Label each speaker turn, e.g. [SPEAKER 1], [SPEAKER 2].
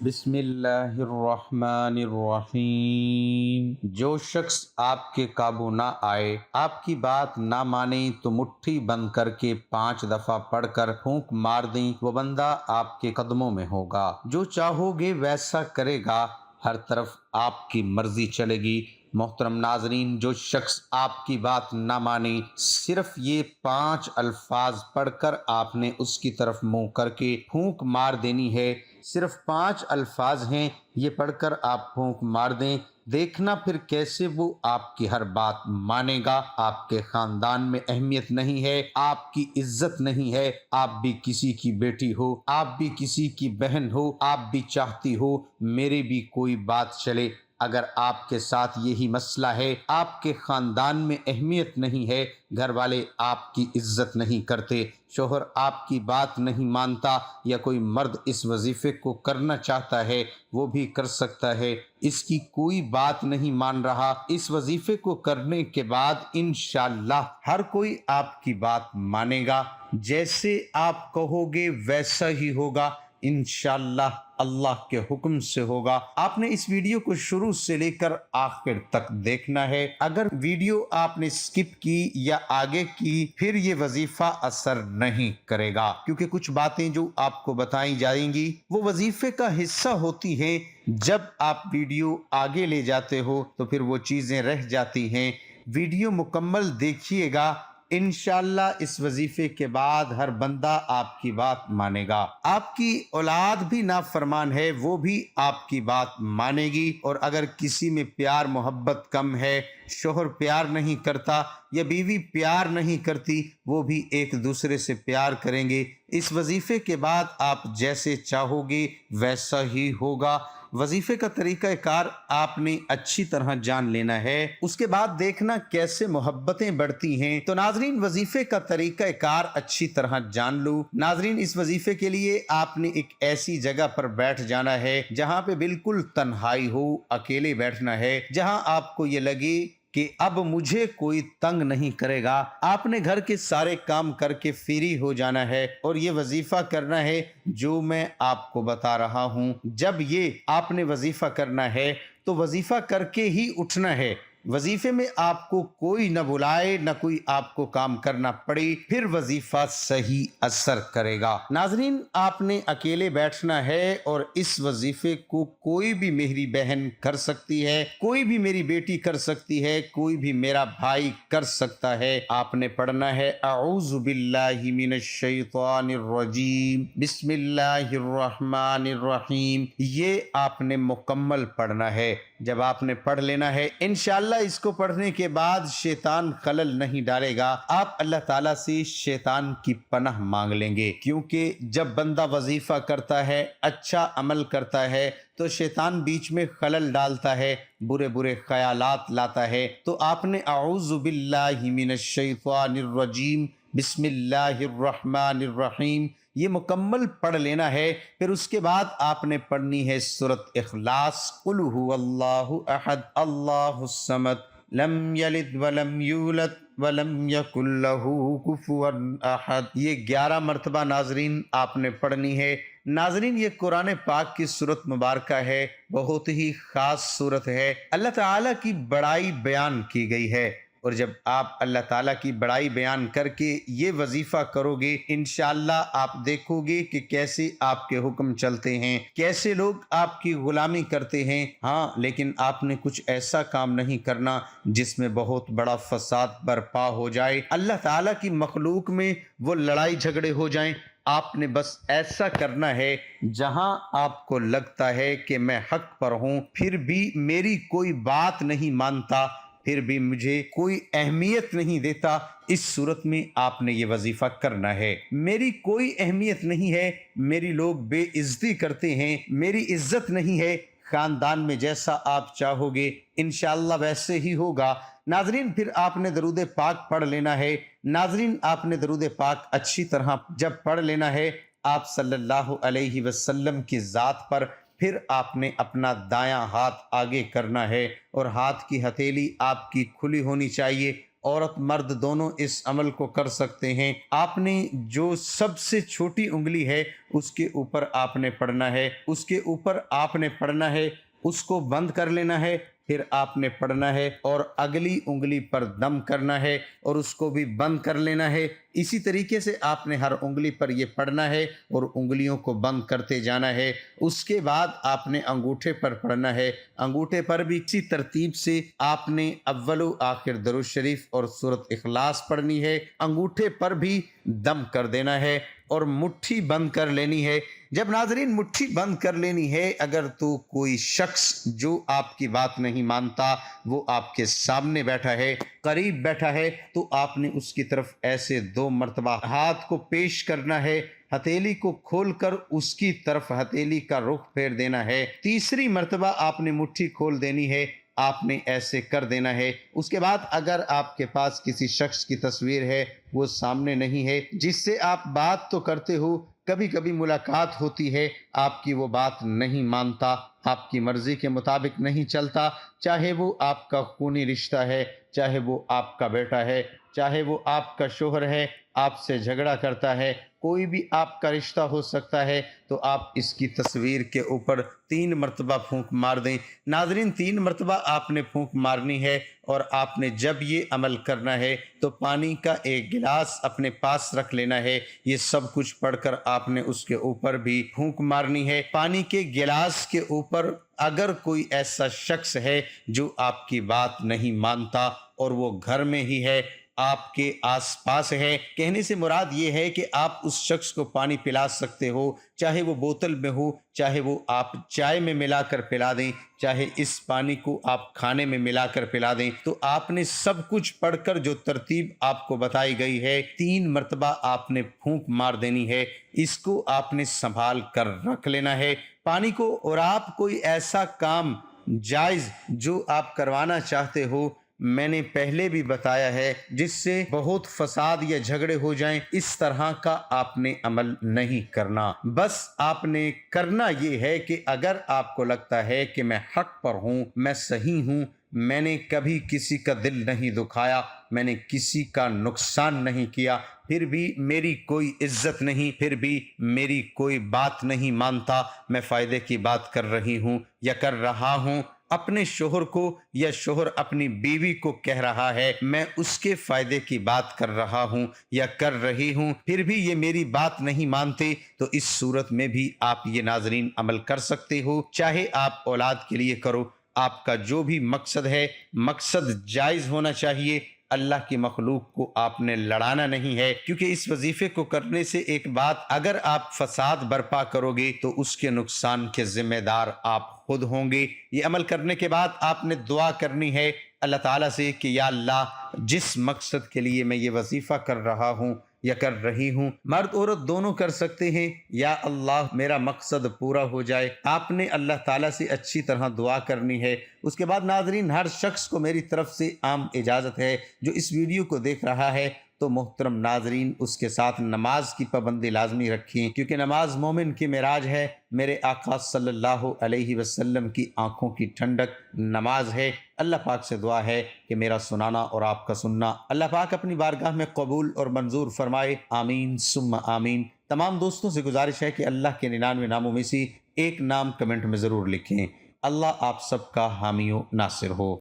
[SPEAKER 1] بسم اللہ الرحمن الرحیم۔ جو شخص آپ کے قابو نہ آئے، آپ کی بات نہ مانے تو مٹھی بند کر کے 5 دفعہ پڑھ کر پھونک مار دیں، وہ بندہ آپ کے قدموں میں ہوگا۔ جو چاہو گے ویسا کرے گا، ہر طرف آپ کی مرضی چلے گی۔ محترم ناظرین، جو شخص آپ کی بات نہ مانے، صرف یہ 5 الفاظ پڑھ کر آپ نے اس کی طرف منہ کر کے پھونک مار دینی ہے۔ صرف 5 الفاظ ہیں، یہ پڑھ کر آپ پھونک مار دیں، دیکھنا پھر کیسے وہ آپ کی ہر بات مانے گا۔ آپ کے خاندان میں اہمیت نہیں ہے، آپ کی عزت نہیں ہے، آپ بھی کسی کی بیٹی ہو، آپ بھی کسی کی بہن ہو، آپ بھی چاہتی ہو میری بھی کوئی بات چلے۔ اگر آپ کے ساتھ یہی مسئلہ ہے، آپ کے خاندان میں اہمیت نہیں ہے، گھر والے آپ کی عزت نہیں کرتے، شوہر آپ کی بات نہیں مانتا، یا کوئی مرد اس وظیفے کو کرنا چاہتا ہے وہ بھی کر سکتا ہے، اس کی کوئی بات نہیں مان رہا، اس وظیفے کو کرنے کے بعد انشاءاللہ ہر کوئی آپ کی بات مانے گا، جیسے آپ کہو گے ویسا ہی ہوگا، انشاءاللہ اللہ کے حکم سے ہوگا۔ آپ نے اس ویڈیو کو شروع سے لے کر آخر تک دیکھنا ہے۔ اگر ویڈیو آپ نے سکپ کی یا آگے کی، پھر یہ وظیفہ اثر نہیں کرے گا، کیونکہ کچھ باتیں جو آپ کو بتائی جائیں گی وہ وظیفے کا حصہ ہوتی ہیں۔ جب آپ ویڈیو آگے لے جاتے ہو تو پھر وہ چیزیں رہ جاتی ہیں۔ ویڈیو مکمل دیکھیے گا، انشاءاللہ اس وظیفے کے بعد ہر بندہ آپ کی بات مانے گا۔ آپ کی اولاد بھی نافرمان ہے، وہ بھی آپ کی بات مانے گی، اور اگر کسی میں پیار محبت کم ہے، شوہر پیار نہیں کرتا یا بیوی پیار نہیں کرتی، وہ بھی ایک دوسرے سے پیار کریں گے۔ اس وظیفے کے بعد آپ جیسے چاہو گے ویسا ہی ہوگا۔ وظیفے کا طریقہ کار آپ نے اچھی طرح جان لینا ہے، اس کے بعد دیکھنا کیسے محبتیں بڑھتی ہیں۔ تو ناظرین، وظیفے کا طریقہ کار اچھی طرح جان لو۔ ناظرین، اس وظیفے کے لیے آپ نے ایک ایسی جگہ پر بیٹھ جانا ہے جہاں پہ بالکل تنہائی ہو، اکیلے بیٹھنا ہے، جہاں آپ کو یہ لگے کہ اب مجھے کوئی تنگ نہیں کرے گا۔ آپ نے گھر کے سارے کام کر کے فری ہو جانا ہے اور یہ وظیفہ کرنا ہے جو میں آپ کو بتا رہا ہوں۔ جب یہ آپ نے وظیفہ کرنا ہے تو وظیفہ کر کے ہی اٹھنا ہے۔ وظیفے میں آپ کو کوئی نہ بلائے، نہ کوئی آپ کو کام کرنا پڑے، پھر وظیفہ صحیح اثر کرے گا۔ ناظرین، آپ نے اکیلے بیٹھنا ہے اور اس وظیفے کو کوئی بھی میری بہن کر سکتی ہے، کوئی بھی میری بیٹی کر سکتی ہے، کوئی بھی میرا بھائی کر سکتا ہے۔ آپ نے پڑھنا ہے اعوذ باللہ من الشیطان الرجیم، بسم اللہ الرحمن الرحیم، یہ آپ نے مکمل پڑھنا ہے۔ جب آپ نے پڑھ لینا ہے، انشاءاللہ اس کو پڑھنے کے بعد شیطان خلل نہیں ڈالے گا۔ آپ اللہ تعالیٰ سے شیطان کی پناہ مانگ لیں گے، کیونکہ جب بندہ وظیفہ کرتا ہے، اچھا عمل کرتا ہے، تو شیطان بیچ میں خلل ڈالتا ہے، برے برے خیالات لاتا ہے۔ تو آپ نے اعوذ باللہ من الشیطان الرجیم، بسم اللہ الرحمن الرحیم، یہ مکمل پڑھ لینا ہے۔ پھر اس کے بعد آپ نے پڑھنی ہے سورۃ اخلاص، قل هو اللہ احد اللہ الصمد لم یلد ولم یولد ولم یکن لہ کفوا احد، یہ 11 مرتبہ ناظرین آپ نے پڑھنی ہے۔ ناظرین، یہ قرآن پاک کی سورت مبارکہ ہے، بہت ہی خاص سورت ہے، اللہ تعالیٰ کی بڑائی بیان کی گئی ہے، اور جب آپ اللہ تعالیٰ کی بڑائی بیان کر کے یہ وظیفہ کرو گے، انشاءاللہ آپ دیکھو گے کہ کیسے آپ کے حکم چلتے ہیں، کیسے لوگ آپ کی غلامی کرتے ہیں۔ ہاں، لیکن آپ نے کچھ ایسا کام نہیں کرنا جس میں بہت بڑا فساد برپا ہو جائے، اللہ تعالیٰ کی مخلوق میں وہ لڑائی جھگڑے ہو جائیں۔ آپ نے بس ایسا کرنا ہے جہاں آپ کو لگتا ہے کہ میں حق پر ہوں، پھر بھی میری کوئی بات نہیں مانتا، پھر بھی مجھے کوئی اہمیت نہیں دیتا، اس صورت میں آپ نے یہ وظیفہ کرنا ہے۔ میری کوئی اہمیت نہیں ہے، میری لوگ بے عزتی کرتے ہیں، میری عزت نہیں ہے، خاندان میں جیسا آپ چاہو گے انشاءاللہ ویسے ہی ہوگا۔ ناظرین، پھر آپ نے درود پاک پڑھ لینا ہے۔ ناظرین، آپ نے درود پاک اچھی طرح جب پڑھ لینا ہے، آپ صلی اللہ علیہ وسلم کی ذات پر، پھر آپ نے اپنا دایاں ہاتھ آگے کرنا ہے اور ہاتھ کی ہتھیلی آپ کی کھلی ہونی چاہیے، عورت مرد دونوں اس عمل کو کر سکتے ہیں۔ آپ نے جو سب سے چھوٹی انگلی ہے اس کے اوپر آپ نے پڑھنا ہے، اس کے اوپر آپ نے پڑھنا ہے، اس کو بند کر لینا ہے، پھر آپ نے پڑھنا ہے اور اگلی انگلی پر دم کرنا ہے اور اس کو بھی بند کر لینا ہے۔ اسی طریقے سے آپ نے ہر انگلی پر یہ پڑھنا ہے اور انگلیوں کو بند کرتے جانا ہے۔ اس کے بعد آپ نے انگوٹھے پر پڑھنا ہے، انگوٹھے پر بھی اسی ترتیب سے آپ نے اول و آخر درود شریف اور سورۃ اخلاص پڑھنی ہے، انگوٹھے پر بھی دم کر دینا ہے اور مٹھی بند کر لینی ہے۔ جب ناظرین مٹھی بند کر لینی ہے، اگر تو کوئی شخص جو آپ کی بات نہیں مانتا وہ آپ کے سامنے بیٹھا ہے، قریب بیٹھا ہے، تو آپ نے اس کی طرف ایسے 2 مرتبہ ہاتھ کو پیش کرنا ہے، ہتھیلی کو کھول کر اس کی طرف ہتھیلی کا رخ پھیر دینا ہے، تیسری مرتبہ آپ نے مٹھی کھول دینی ہے، آپ نے ایسے کر دینا ہے۔ اس کے بعد اگر آپ کے پاس کسی شخص کی تصویر ہے، وہ سامنے نہیں ہے، جس سے آپ بات تو کرتے ہو، کبھی کبھی ملاقات ہوتی ہے، آپ کی وہ بات نہیں مانتا، آپ کی مرضی کے مطابق نہیں چلتا، چاہے وہ آپ کا خونی رشتہ ہے، چاہے وہ آپ کا بیٹا ہے، چاہے وہ آپ کا شوہر ہے، آپ سے جھگڑا کرتا ہے، کوئی بھی آپ کا رشتہ ہو سکتا ہے، تو آپ اس کی تصویر کے اوپر 3 مرتبہ پھونک مار دیں۔ ناظرین 3 مرتبہ آپ نے پھونک مارنی ہے اور آپ نے جب یہ عمل کرنا ہے تو پانی کا ایک گلاس اپنے پاس رکھ لینا ہے، یہ سب کچھ پڑھ کر آپ نے اس کے اوپر بھی پھونک مارنی ہے۔ پانی کے گلاس کے اوپر اگر کوئی ایسا شخص ہے جو آپ کی بات نہیں مانتا اور وہ گھر میں ہی ہے، آپ کے آس پاس ہے، کہنے سے مراد یہ ہے کہ آپ اس شخص کو پانی پلا سکتے ہو، چاہے وہ بوتل میں ہو، چاہے وہ آپ چائے میں ملا کر پلا دیں، چاہے اس پانی کو آپ کھانے میں ملا کر پلا دیں، تو آپ نے سب کچھ پڑھ کر جو ترتیب آپ کو بتائی گئی ہے 3 مرتبہ آپ نے پھونک مار دینی ہے، اس کو آپ نے سنبھال کر رکھ لینا ہے پانی کو۔ اور آپ کوئی ایسا کام جائز جو آپ کروانا چاہتے ہو، میں نے پہلے بھی بتایا ہے، جس سے بہت فساد یا جھگڑے ہو جائیں، اس طرح کا آپ نے عمل نہیں کرنا۔ بس آپ نے کرنا یہ ہے کہ اگر آپ کو لگتا ہے کہ میں حق پر ہوں، میں صحیح ہوں، میں نے کبھی کسی کا دل نہیں دکھایا، میں نے کسی کا نقصان نہیں کیا، پھر بھی میری کوئی عزت نہیں، پھر بھی میری کوئی بات نہیں مانتا، میں فائدے کی بات کر رہی ہوں یا کر رہا ہوں، اپنے شوہر کو یا شوہر اپنی بیوی کو کہہ رہا ہے، میں اس کے فائدے کی بات کر رہا ہوں یا کر رہی ہوں، پھر بھی یہ میری بات نہیں مانتے، تو اس صورت میں بھی آپ یہ ناظرین عمل کر سکتے ہو، چاہے آپ اولاد کے لیے کرو، آپ کا جو بھی مقصد ہے، مقصد جائز ہونا چاہیے، اللہ کی مخلوق کو آپ نے لڑانا نہیں ہے، کیونکہ اس وظیفے کو کرنے سے ایک بات، اگر آپ فساد برپا کرو گے تو اس کے نقصان کے ذمہ دار آپ خود ہوں گے۔ یہ عمل کرنے کے بعد آپ نے دعا کرنی ہے اللہ تعالیٰ سے کہ یا اللہ، جس مقصد کے لیے میں یہ وظیفہ کر رہا ہوں یا کر رہی ہوں، مرد عورت دونوں کر سکتے ہیں، یا اللہ میرا مقصد پورا ہو جائے۔ آپ نے اللہ تعالیٰ سے اچھی طرح دعا کرنی ہے۔ اس کے بعد ناظرین ہر شخص کو میری طرف سے عام اجازت ہے جو اس ویڈیو کو دیکھ رہا ہے، تو محترم ناظرین اس کے ساتھ نماز کی پابندی لازمی رکھیں، کیونکہ نماز مومن کی معراج ہے۔ میرے آقا صلی اللہ علیہ وسلم کی آنکھوں کی ٹھنڈک نماز ہے۔ اللہ پاک سے دعا ہے کہ میرا سنانا اور آپ کا سننا اللہ پاک اپنی بارگاہ میں قبول اور منظور فرمائے، آمین ثم آمین۔ تمام دوستوں سے گزارش ہے کہ اللہ کے 99 ناموں میں سے ایک نام کمنٹ میں ضرور لکھیں۔ اللہ آپ سب کا حامی و ناصر ہو۔